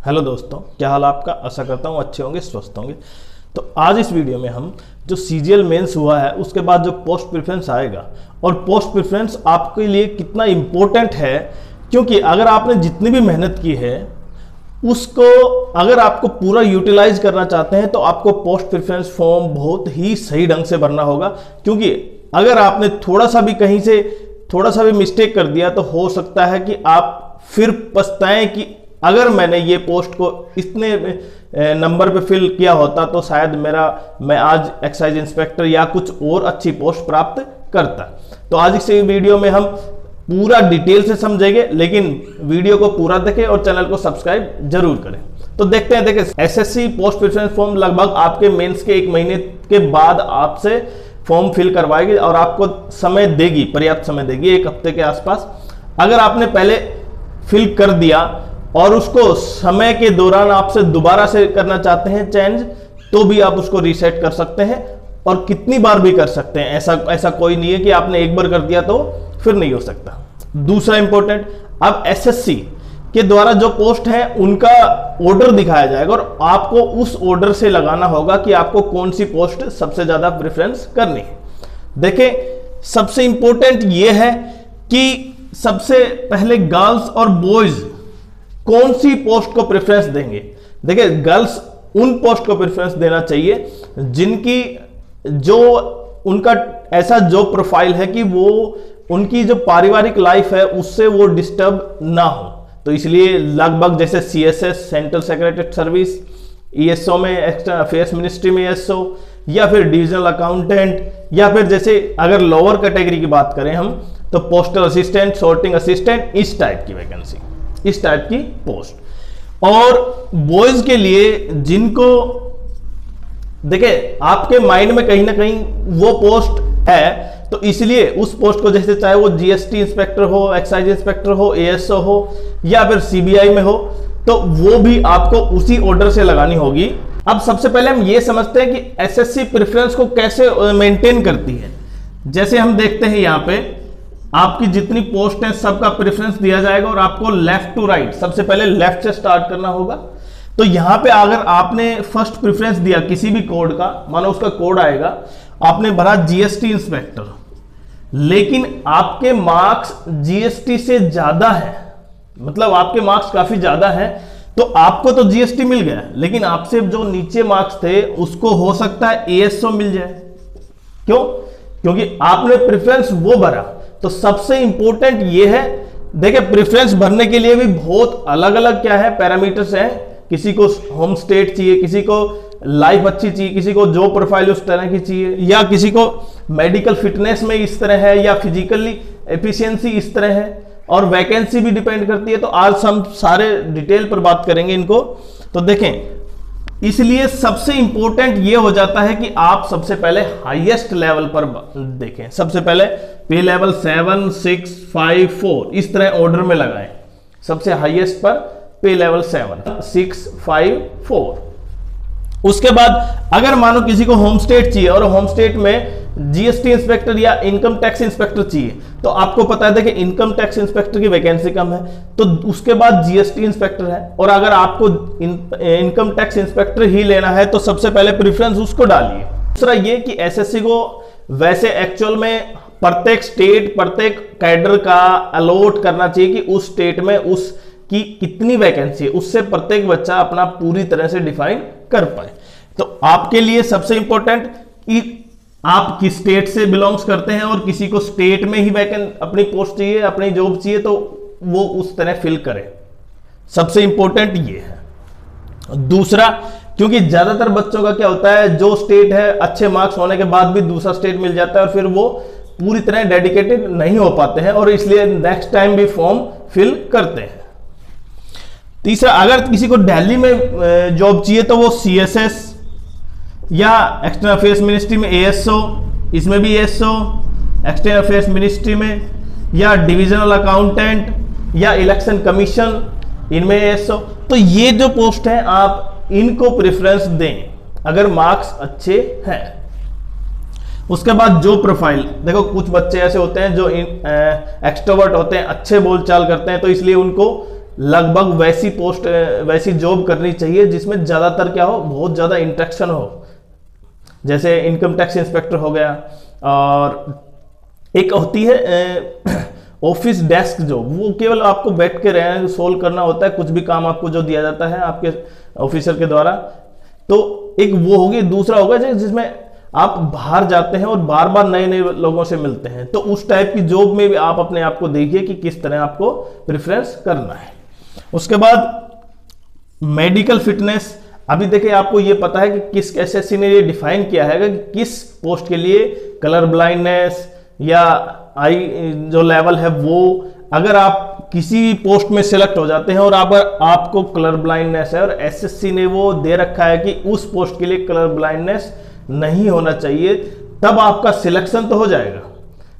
Hello दोस्तों, क्या हाल आपका। आशा करता हूँ अच्छे होंगे, स्वस्थ होंगे। तो आज इस वीडियो में हम जो सीजीएल मेंस हुआ है उसके बाद जो पोस्ट प्रेफरेंस आएगा और पोस्ट प्रेफरेंस आपके लिए कितना इम्पोर्टेंट है, क्योंकि अगर आपने जितनी भी मेहनत की है उसको अगर आपको पूरा यूटिलाइज करना चाहते हैं तो आपको पोस्ट प्रेफरेंस फॉर्म बहुत ही सही ढंग से भरना होगा। क्योंकि अगर आपने थोड़ा सा भी कहीं से थोड़ा सा भी मिस्टेक कर दिया तो हो सकता है कि आप फिर पछताएं कि अगर मैंने ये पोस्ट को इतने नंबर पे फिल किया होता तो शायद मैं आज एक्साइज इंस्पेक्टर या कुछ और अच्छी पोस्ट प्राप्त करता। तो आज इस वीडियो में हम पूरा डिटेल से समझेंगे, लेकिन वीडियो को पूरा देखें और चैनल को सब्सक्राइब जरूर करें। तो देखते हैं। देखिए, एसएससी पोस्ट प्रेफरेंस फॉर्म लगभग आपके मेंस के 1 महीने के बाद आपसे फॉर्म फिल करवाएगी और आपको समय देगी, पर्याप्त समय देगी, 1 हफ्ते के आसपास। अगर आपने पहले फिल कर दिया और उसको समय के दौरान आपसे दोबारा से करना चाहते हैं चेंज, तो भी आप उसको रीसेट कर सकते हैं और कितनी बार भी कर सकते हैं। ऐसा कोई नहीं है कि आपने एक बार कर दिया तो फिर नहीं हो सकता। दूसरा इंपॉर्टेंट, अब एसएससी के द्वारा जो पोस्ट है उनका ऑर्डर दिखाया जाएगा और आपको उस ऑर्डर से लगाना होगा कि आपको कौन सी पोस्ट सबसे ज्यादा प्रेफरेंस करनी है। देखिए, सबसे इंपॉर्टेंट यह है कि सबसे पहले गर्ल्स और बॉयज कौन सी पोस्ट को प्रेफरेंस देंगे। देखिए, गर्ल्स उन पोस्ट को प्रेफरेंस देना चाहिए जिनकी जो उनका ऐसा जॉब प्रोफाइल है कि वो उनकी जो पारिवारिक लाइफ है उससे वो डिस्टर्ब ना हो। तो इसलिए लगभग जैसे CSS central secretary service, ESO में एक्सटर्नल अफेयर्स मिनिस्ट्री में ईएसओ, या फिर डिविजनल अकाउंटेंट, या फिर जैसे अगर लोअर कैटेगरी की बात करें हम तो पोस्टल असिस्टेंट, सॉर्टिंग असिस्टेंट, इस टाइप की वैकेंसी, इस टाइप की पोस्ट। और बॉयज के लिए जिनको देखिए आपके माइंड में कहीं ना कहीं वो पोस्ट है, तो इसलिए उस पोस्ट को जैसे चाहे वो जीएसटी इंस्पेक्टर हो, एक्साइज इंस्पेक्टर हो, एएसओ हो या फिर सीबीआई में हो, तो वो भी आपको उसी ऑर्डर से लगानी होगी। अब सबसे पहले हम ये समझते हैं कि एसएससी प्रेफरेंस को कैसे मेंटेन करती है। जैसे हम देखते हैं यहां पे आपकी जितनी पोस्ट है सबका प्रेफरेंस दिया जाएगा और आपको लेफ्ट टू राइट, सबसे पहले लेफ्ट से स्टार्ट करना होगा। तो यहां पे अगर आपने फर्स्ट प्रेफरेंस दिया किसी भी कोड का, मानो उसका कोड आएगा, आपने भरा जीएसटी इंस्पेक्टर, लेकिन आपके मार्क्स जीएसटी से ज्यादा है, मतलब आपके मार्क्स काफी ज्यादा है, तो आपको तो जीएसटी मिल गया, लेकिन आपसे जो नीचे मार्क्स थे उसको हो सकता है एएसओ मिल जाए। क्यों? क्योंकि आपने प्रेफरेंस वो भरा। तो सबसे इंपॉर्टेंट ये है, देखिए प्रेफरेंस भरने के लिए भी बहुत अलग अलग क्या है पैरामीटर्स हैं। किसी को होम स्टेट चाहिए, किसी को लाइफ अच्छी चाहिए, किसी को जॉब प्रोफाइल उस तरह की चाहिए, या किसी को मेडिकल फिटनेस में इस तरह है, या फिजिकली एफिशिएंसी इस तरह है, और वैकेंसी भी डिपेंड करती है। तो आज हम सारे डिटेल पर बात करेंगे इनको। तो देखें, इसलिए सबसे इंपॉर्टेंट ये हो जाता है कि आप सबसे पहले हाईएस्ट लेवल पर देखें। सबसे पहले पे लेवल 7, 6, 5, 4 इस तरह ऑर्डर में लगाएं। सबसे हाईएस्ट पर पे लेवल 7, 6, 5, 4। उसके बाद अगर मानो किसी को होम स्टेट चाहिए और होम स्टेट में जीएसटी इंस्पेक्टर या इनकम टैक्स इंस्पेक्टर चाहिए, तो आपको पता है कि इनकम टैक्स इंस्पेक्टर की वैकेंसी कम है, तो उसके बाद जीएसटी इंस्पेक्टर है। और अगर आपको इनकम टैक्स इंस्पेक्टर ही लेना है तो सबसे पहले प्रेफरेंस उसको डालिए। दूसरा ये कि एसएससी को वैसे एक्चुअल में प्रत्येक स्टेट, प्रत्येक कैडर का अलॉट करना चाहिए कि उस स्टेट में उसकी कितनी वैकेंसी है, उससे प्रत्येक बच्चा अपना पूरी तरह से डिफाइन कर पाए। तो आपके लिए सबसे इंपॉर्टेंट कि आप किस स्टेट से बिलोंग्स करते हैं, और किसी को स्टेट में ही अपनी पोस्ट चाहिए, अपनी जॉब चाहिए, तो वो उस तरह फिल करे। सबसे इंपॉर्टेंट ये है। दूसरा, क्योंकि ज्यादातर बच्चों का क्या होता है, जो स्टेट है अच्छे मार्क्स होने के बाद भी दूसरा स्टेट मिल जाता है और फिर वो पूरी तरह डेडिकेटेड नहीं हो पाते हैं और इसलिए नेक्स्ट टाइम भी फॉर्म फिल करते हैं। तीसरा, अगर किसी को दिल्ली में जॉब चाहिए तो वो सीएसएस या एक्सटर्नल अफेयर्स मिनिस्ट्री में एएसओ, इसमें भी एएसओ, एक्सटर्नल अफेयर्स मिनिस्ट्री में, या डिविजनल अकाउंटेंट या इलेक्शन कमीशन, इनमें एएसओ। तो ये जो पोस्ट है आप इनको प्रेफरेंस दें अगर मार्क्स अच्छे हैं। उसके बाद जो प्रोफाइल, देखो कुछ बच्चे ऐसे होते हैं जो एक्सट्रोवर्ट होते हैं, अच्छे बोलचाल करते हैं, तो इसलिए उनको लगभग वैसी पोस्ट वैसी जॉब करनी चाहिए जिसमें ज़्यादातर क्या हो, बहुत ज़्यादा इंटरेक्शन हो, जैसे इनकम टैक्स इंस्पेक्टर हो गया, और एक होती है ऑफिस डेस्क जॉब, वो केवल आपको बैठ के रहना सोल्व करना होता है, कुछ भी काम आपको जो दिया जाता है आपके ऑफिसर के द्वारा, तो एक वो होगी। दूसरा होगा जिसमें आप बाहर जाते हैं और बार बार नए नए लोगों से मिलते हैं, तो उस टाइप की जॉब में भी आप अपने आप को देखिए कि किस तरह आपको प्रेफरेंस करना है। उसके बाद मेडिकल फिटनेस, अभी देखिए आपको ये पता है कि किस एसएससी ने ये डिफाइन किया है कि किस पोस्ट के लिए कलर ब्लाइंडनेस या आई जो लेवल है वो, अगर आप किसी पोस्ट में सिलेक्ट हो जाते हैं और आपको कलर ब्लाइंडनेस है और एसएससी ने वो दे रखा है कि उस पोस्ट के लिए कलर ब्लाइंडनेस नहीं होना चाहिए, तब आपका सिलेक्शन तो हो जाएगा,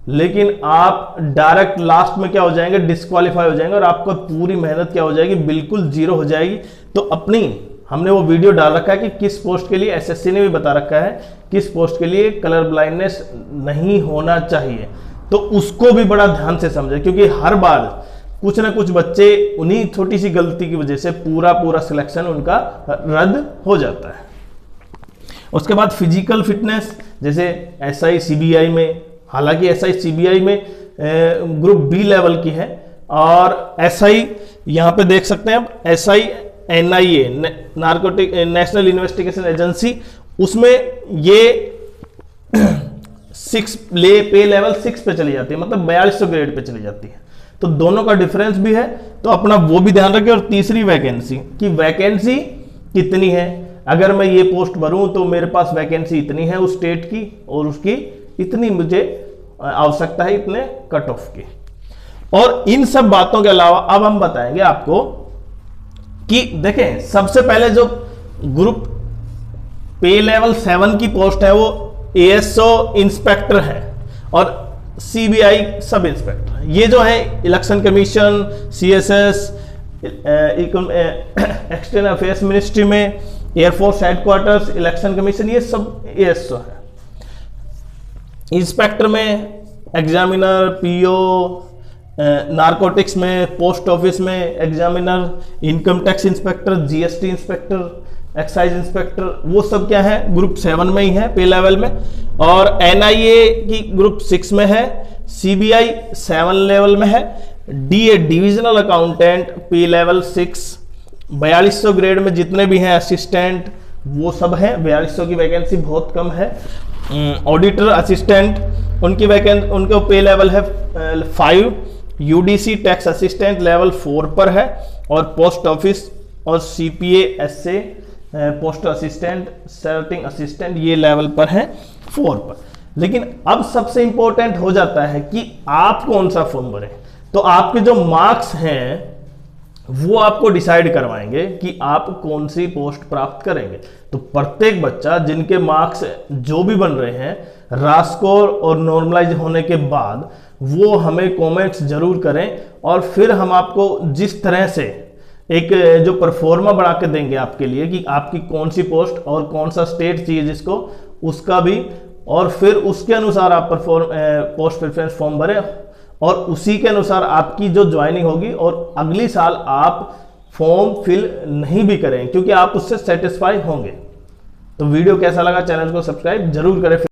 लेकिन आप डायरेक्ट लास्ट में क्या हो जाएंगे, डिस्क्वालीफाई हो जाएंगे और आपका पूरी मेहनत क्या हो जाएगी, बिल्कुल जीरो हो जाएगी। तो अपनी हमने वो वीडियो डाल रखा है कि किस पोस्ट के लिए, एसएससी ने भी बता रखा है किस पोस्ट के लिए कलर ब्लाइंडनेस नहीं होना चाहिए, तो उसको भी बड़ा ध्यान से समझे, क्योंकि हर बार कुछ ना कुछ बच्चे उन्हीं छोटी सी गलती की वजह से पूरा सिलेक्शन उनका रद्द हो जाता है। उसके बाद फिजिकल फिटनेस, जैसे एसआई सीबीआई में, हालांकि एसआई सीबीआई में ग्रुप बी लेवल की है, और एसआई यहाँ पे देख सकते हैं आप, SI NIA narcotic national investigation agency, उसमें ये 6 पे लेवल 6 पे चली जाती है, मतलब 4200 ग्रेड पे चली जाती है, तो दोनों का डिफरेंस भी है, तो अपना वो भी ध्यान रखें। और तीसरी वैकेंसी कि वैकेंसी कितनी है, अगर मैं ये पोस्ट भरूं तो मेरे पास वैकेंसी इतनी है उस स्टेट की और उसकी इतनी मुझे आवश्यकता है इतने कट ऑफ की। और इन सब बातों के अलावा अब हम बताएंगे आपको कि देखें, सबसे पहले जो ग्रुप पे लेवल 7 की पोस्ट है वो एएसओ इंस्पेक्टर है और सीबीआई सब इंस्पेक्टर। ये जो है election commission, CSS, external affairs ministry में, एयरफोर्स हेडक्वार्टर्स, इलेक्शन कमीशन, ये सब एएसओ है। इंस्पेक्टर में एग्जामिनर, पीओ, नारकोटिक्स में, पोस्ट ऑफिस में examiner, income tax inspector, GST inspector, excise inspector, वो सब क्या है ग्रुप 7 में ही है पे लेवल में। और एनआईए की ग्रुप 6 में है, सीबीआई 7 लेवल में है, डीए डिविजनल अकाउंटेंट पे लेवल 6, 4200 ग्रेड में जितने भी हैं असिस्टेंट वो सब हैं, 4200 की वैकेंसी बहुत कम है। ऑडिटर असिस्टेंट उनकी वैकेंसी, उनके पे लेवल है 5, यूडीसी टैक्स असिस्टेंट लेवल 4 पर है, और पोस्ट ऑफिस और CPA SA post assistant, sorting assistant ये लेवल पर है 4 पर। लेकिन अब सबसे इंपॉर्टेंट हो जाता है कि आप कौन सा फॉर्म भरें, तो आपके जो मार्क्स हैं वो आपको डिसाइड करवाएंगे कि आप कौन सी पोस्ट प्राप्त करेंगे। तो प्रत्येक बच्चा जिनके मार्क्स जो भी बन रहे हैं रास्कोर और नॉर्मलाइज होने के बाद वो हमें कमेंट्स जरूर करें, और फिर हम आपको जिस तरह से एक जो परफॉर्मा बना के देंगे आपके लिए कि आपकी कौन सी पोस्ट और कौन सा स्टेट चाहिए जिसको, उसका भी, और फिर उसके अनुसार आप पोस्ट प्रेफरेंस फॉर्म भरें और उसी के अनुसार आपकी जो ज्वाइनिंग होगी, और अगली साल आप फॉर्म फिल नहीं भी करें क्योंकि आप उससे सेटिस्फाई होंगे। तो वीडियो कैसा लगा, चैनल को सब्सक्राइब जरूर करें।